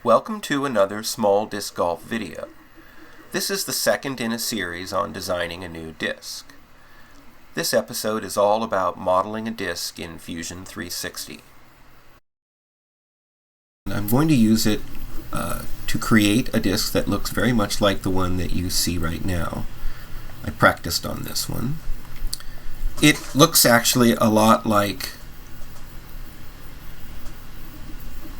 Welcome to another small disc golf video. This is the second in a series on designing a new disc. This episode is all about modeling a disc in Fusion 360. I'm going to use it to create a disc that looks very much like the one that you see right now. I practiced on this one. It looks actually a lot like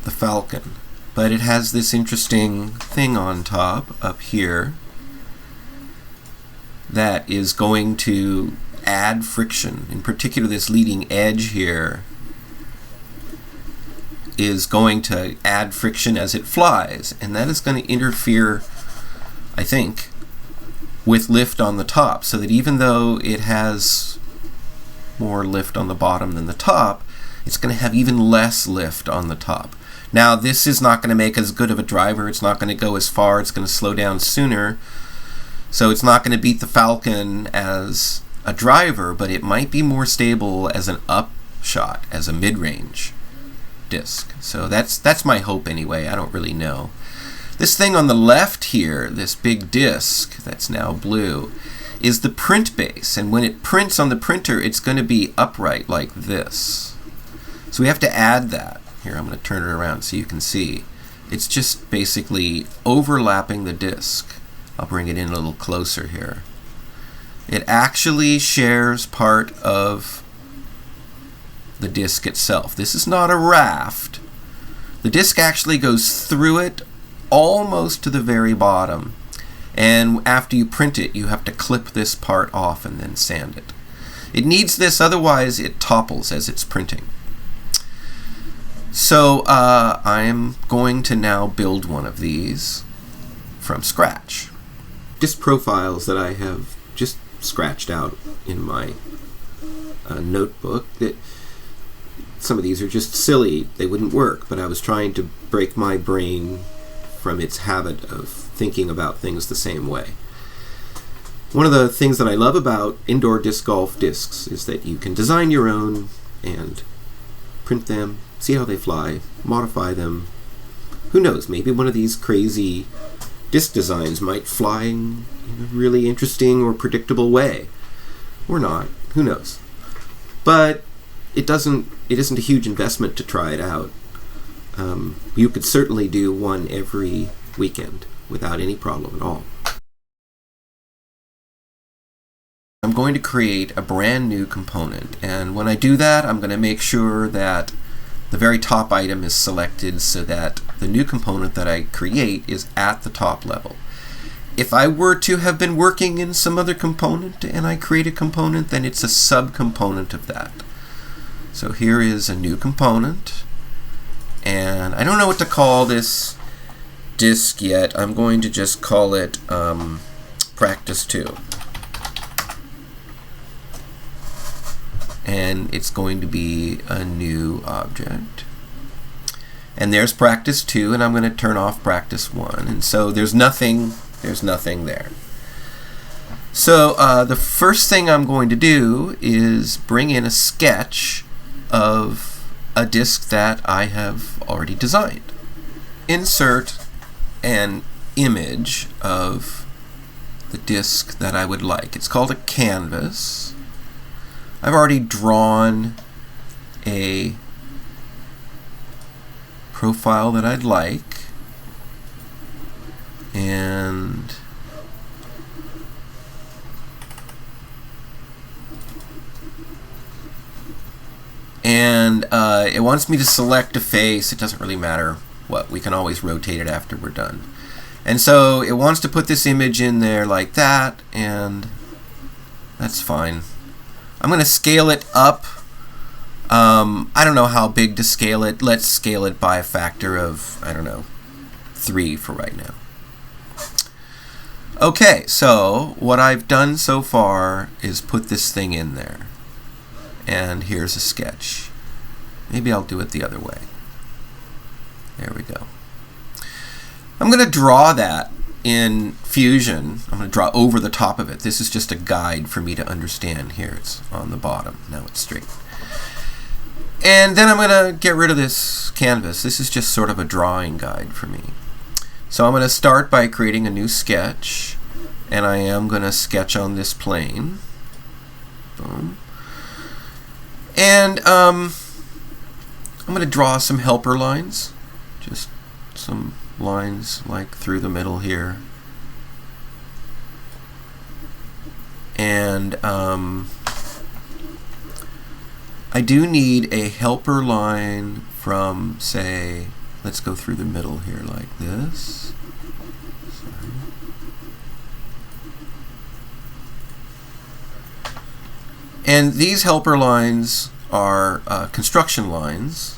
the Falcon, but it has this interesting thing on top up here that is going to add friction. In particular, this leading edge here is going to add friction as it flies, and that is going to interfere, I think, with lift on the top, so that even though it has more lift on the bottom than the top, it's going to have even less lift on the top. Now, this is not going to make as good of a driver. It's not going to go as far. It's going to slow down sooner. So it's not going to beat the Falcon as a driver, but it might be more stable as an upshot, as a mid-range disc. So that's my hope anyway. I don't really know. This thing on the left here, this big disc that's now blue, is the print base. And when it prints on the printer, it's going to be upright like this. So we have to add that. Here, I'm going to turn it around so you can see. It's just basically overlapping the disc. I'll bring it in a little closer here. It actually shares part of the disc itself. This is not a raft. The disc actually goes through it almost to the very bottom. And after you print it, you have to clip this part off and then sand it. It needs this, otherwise it topples as it's printing. So I'm going to now build one of these from scratch. Disc profiles that I have just scratched out in my notebook. That some of these are just silly. They wouldn't work, but I was trying to break my brain from its habit of thinking about things the same way. One of the things that I love about indoor disc golf discs is that you can design your own and print them, see how they fly, modify them. Who knows, maybe one of these crazy disc designs might fly in a really interesting or predictable way. Or not, who knows. But it isn't a huge investment to try it out. You could certainly do one every weekend without any problem at all. I'm going to create a brand new component, and when I do that, I'm going to make sure that the very top item is selected so that the new component that I create is at the top level. If I were to have been working in some other component and I create a component, then it's a subcomponent of that. So here is a new component, and I don't know what to call this disk yet. I'm going to just call it Practice 2. And it's going to be a new object. And there's Practice 2, and I'm going to turn off Practice 1. And so there's nothing there. So the first thing I'm going to do is bring in a sketch of a disk that I have already designed. Insert an image of the disk that I would like. It's called a canvas. I've already drawn a profile that I'd like, and it wants me to select a face. It doesn't really matter what. We can always rotate it after we're done. And so it wants to put this image in there like that, and that's fine. I'm going to scale it up. I don't know how big to scale it. Let's scale it by a factor of, 3 for right now. Okay, so what I've done so far is put this thing in there. And here's a sketch. Maybe I'll do it the other way. There we go. I'm going to draw that in Fusion. I'm going to draw over the top of it. This is just a guide for me to understand. Here it's on the bottom. Now it's straight. And then I'm going to get rid of this canvas. This is just sort of a drawing guide for me. So I'm going to start by creating a new sketch, and I am going to sketch on this plane. Boom. And I'm going to draw some helper lines, just some lines like through the middle here. And I do need a helper line from, say, let's go through the middle here like this. Sorry. And these helper lines are construction lines.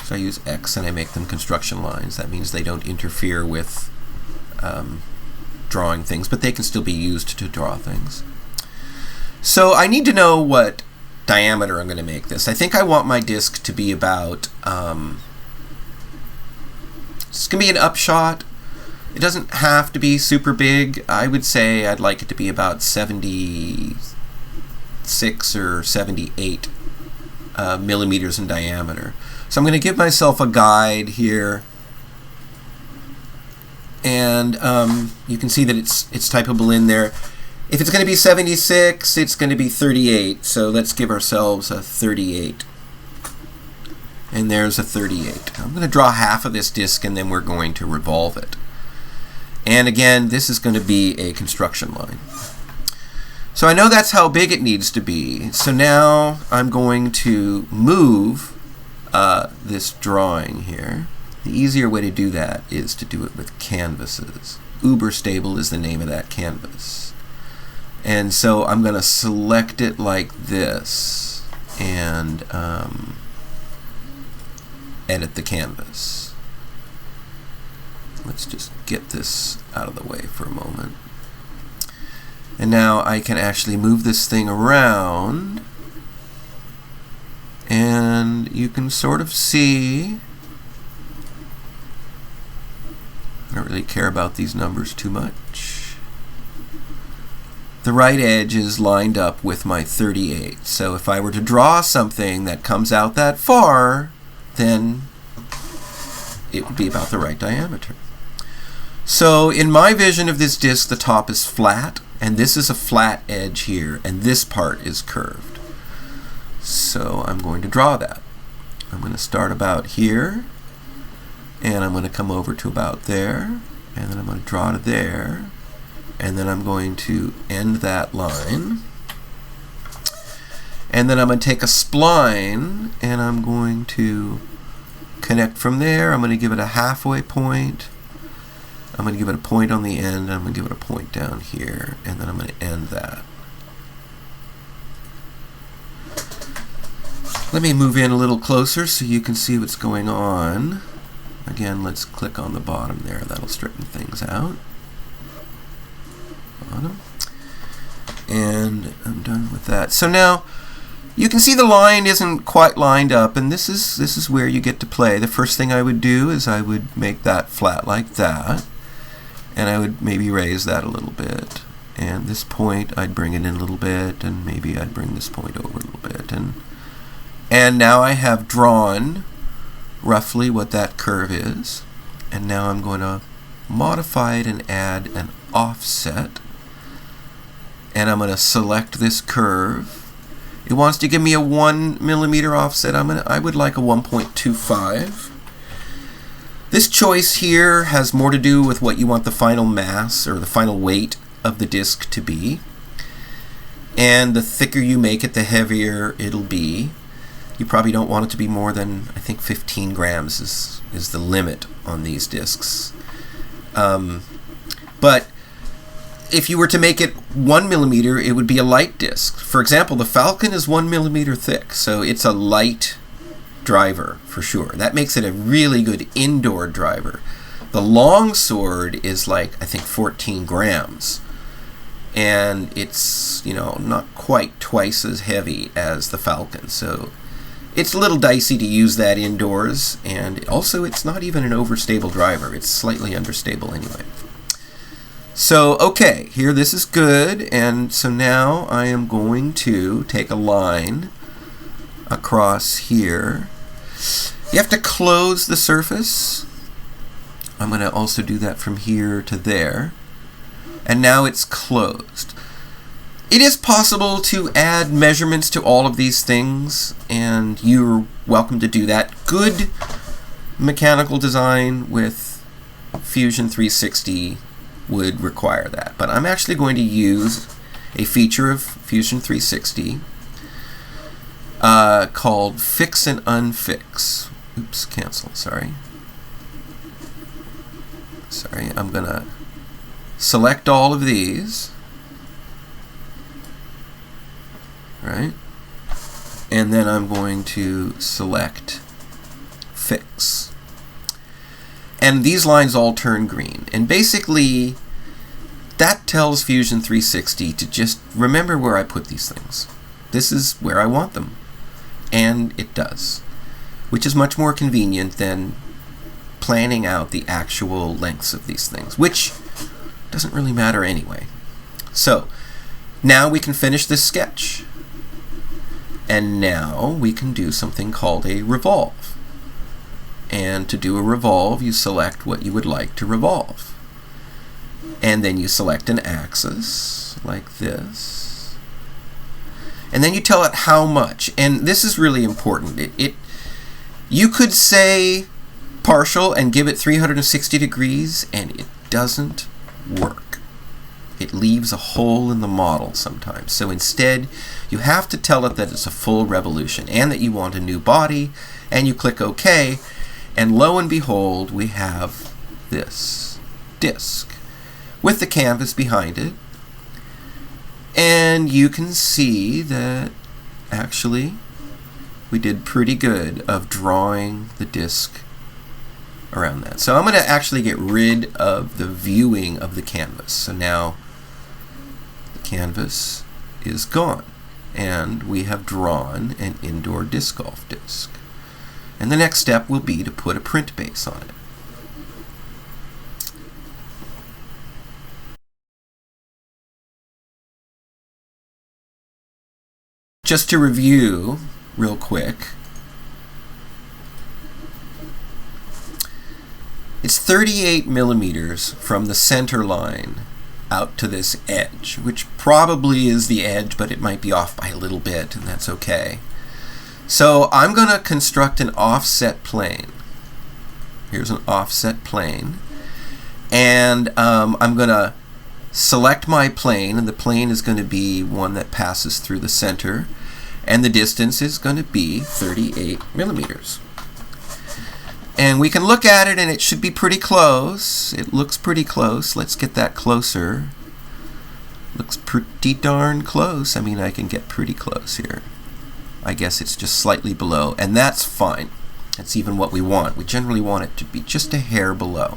So I use X and I make them construction lines. That means they don't interfere with drawing things, but they can still be used to draw things. So I need to know what diameter I'm going to make this. I think I want my disc to be about, it's going to be an upshot. It doesn't have to be super big. I would say I'd like it to be about 76 or 78 millimeters in diameter. So I'm going to give myself a guide here. And you can see that it's typable in there. If it's going to be 76, it's going to be 38. So let's give ourselves a 38. And there's a 38. I'm going to draw half of this disc, and then we're going to revolve it. And again, this is going to be a construction line. So I know that's how big it needs to be. So now I'm going to move this drawing here. The easier way to do that is to do it with canvases. Uber Stable is the name of that canvas. And so I'm going to select it like this and edit the canvas. Let's just get this out of the way for a moment. And now I can actually move this thing around, and you can sort of see, I don't really care about these numbers too much. The right edge is lined up with my 38. So if I were to draw something that comes out that far, then it would be about the right diameter. So in my vision of this disc, the top is flat, and this is a flat edge here, and this part is curved. So I'm going to draw that. I'm going to start about here, and I'm going to come over to about there, and then I'm going to draw to there, and then I'm going to end that line. And then I'm going to take a spline, and I'm going to connect from there. I'm going to give it a halfway point. I'm going to give it a point on the end, and I'm going to give it a point down here, and then I'm going to end that. Let me move in a little closer so you can see what's going on. Again, let's click on the bottom there. That'll straighten things out. Bottom. And I'm done with that. So now you can see the line isn't quite lined up, and this is where you get to play. The first thing I would do is I would make that flat like that, and I would maybe raise that a little bit. And this point I'd bring it in a little bit, and maybe I'd bring this point over a little bit. And now I have drawn roughly what that curve is. And now I'm going to modify it and add an offset. And I'm going to select this curve. It wants to give me a 1 millimeter offset. I would like a 1.25. This choice here has more to do with what you want the final mass or the final weight of the disc to be. And the thicker you make it, the heavier it'll be. You probably don't want it to be more than, I think, 15 grams is the limit on these discs. But if you were to make it 1 millimeter, it would be a light disc. For example, the Falcon is 1 millimeter thick, so it's a light driver for sure. That makes it a really good indoor driver. The Longsword is like, I think, 14 grams. And it's, not quite twice as heavy as the Falcon. So it's a little dicey to use that indoors, and also it's not even an overstable driver. It's slightly understable anyway. So, okay, here this is good, and so now I am going to take a line across here. You have to close the surface. I'm going to also do that from here to there. And now it's closed. It is possible to add measurements to all of these things, and you're welcome to do that. Good mechanical design with Fusion 360 would require that. But I'm actually going to use a feature of Fusion 360 called Fix and Unfix. Oops, cancel, sorry. Sorry, I'm going to select all of these. Right? And then I'm going to select Fix. And these lines all turn green. And basically, that tells Fusion 360 to just remember where I put these things. This is where I want them. And it does. Which is much more convenient than planning out the actual lengths of these things, which doesn't really matter anyway. So, now we can finish this sketch. And now we can do something called a revolve. And to do a revolve, you select what you would like to revolve. And then you select an axis, like this. And then you tell it how much. And this is really important. You could say partial and give it 360 degrees, and it doesn't work. It leaves a hole in the model sometimes. So instead, you have to tell it that it's a full revolution and that you want a new body, and you click OK, and lo and behold, we have this disc with the canvas behind it. And you can see that actually we did pretty good of drawing the disc around that. So I'm going to actually get rid of the viewing of the canvas. So now the canvas is gone, and we have drawn an indoor disc golf disc. And the next step will be to put a print base on it. Just to review real quick, it's 38 millimeters from the center line out to this edge, which probably is the edge, but it might be off by a little bit, and that's okay. So I'm going to construct an offset plane. Here's an offset plane. And I'm going to select my plane, and the plane is going to be one that passes through the center. And the distance is going to be 38 millimeters. And we can look at it, and it should be pretty close. It looks pretty close. Let's get that closer. Looks pretty darn close. I mean, I can get pretty close here. I guess it's just slightly below, and that's fine. That's even what we want. We generally want it to be just a hair below.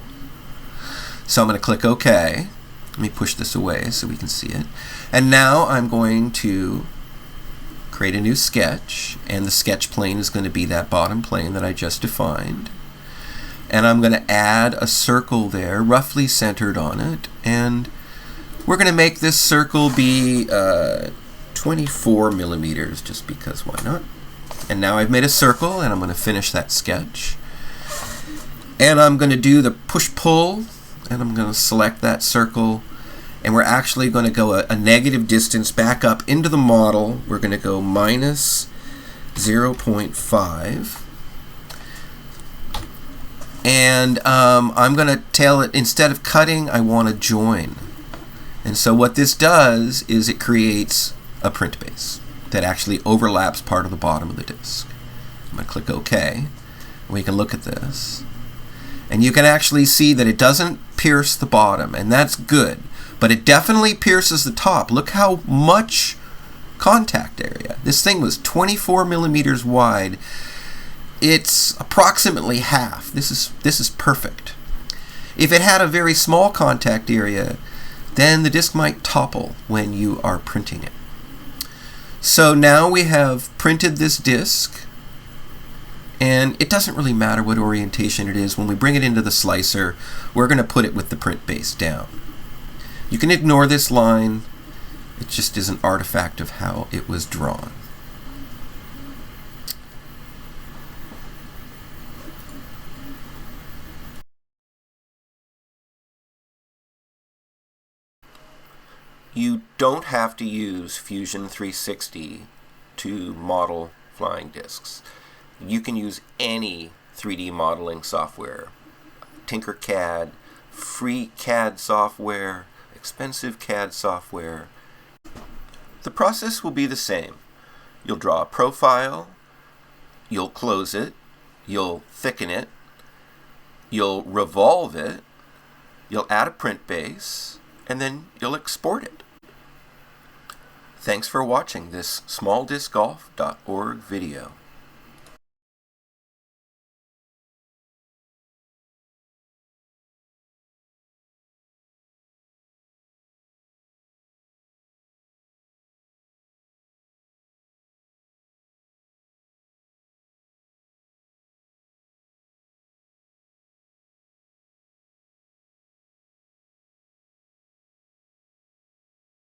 So I'm going to click OK. Let me push this away so we can see it. And now I'm going to create a new sketch, and the sketch plane is going to be that bottom plane that I just defined. And I'm going to add a circle there, roughly centered on it, and we're going to make this circle be 24 millimeters, just because why not? And now I've made a circle, and I'm going to finish that sketch. And I'm going to do the push-pull, and I'm going to select that circle, and we're actually going to go a negative distance back up into the model. We're going to go minus 0.5. And I'm going to tell it, instead of cutting, I want to join. And so what this does is it creates a print base that actually overlaps part of the bottom of the disc. I'm going to click OK. We can look at this. And you can actually see that it doesn't pierce the bottom, and that's good. But it definitely pierces the top. Look how much contact area. This thing was 24 millimeters wide. It's approximately half. This is perfect. If it had a very small contact area, then the disc might topple when you are printing it. So now we have printed this disc, and it doesn't really matter what orientation it is. When we bring it into the slicer, we're going to put it with the print base down. You can ignore this line. It just is an artifact of how it was drawn. You don't have to use Fusion 360 to model flying discs. You can use any 3D modeling software. Tinkercad, free CAD software, expensive CAD software. The process will be the same. You'll draw a profile, you'll close it, you'll thicken it, you'll revolve it, you'll add a print base, and then you'll export it. Thanks for watching this smalldiscgolf.org video.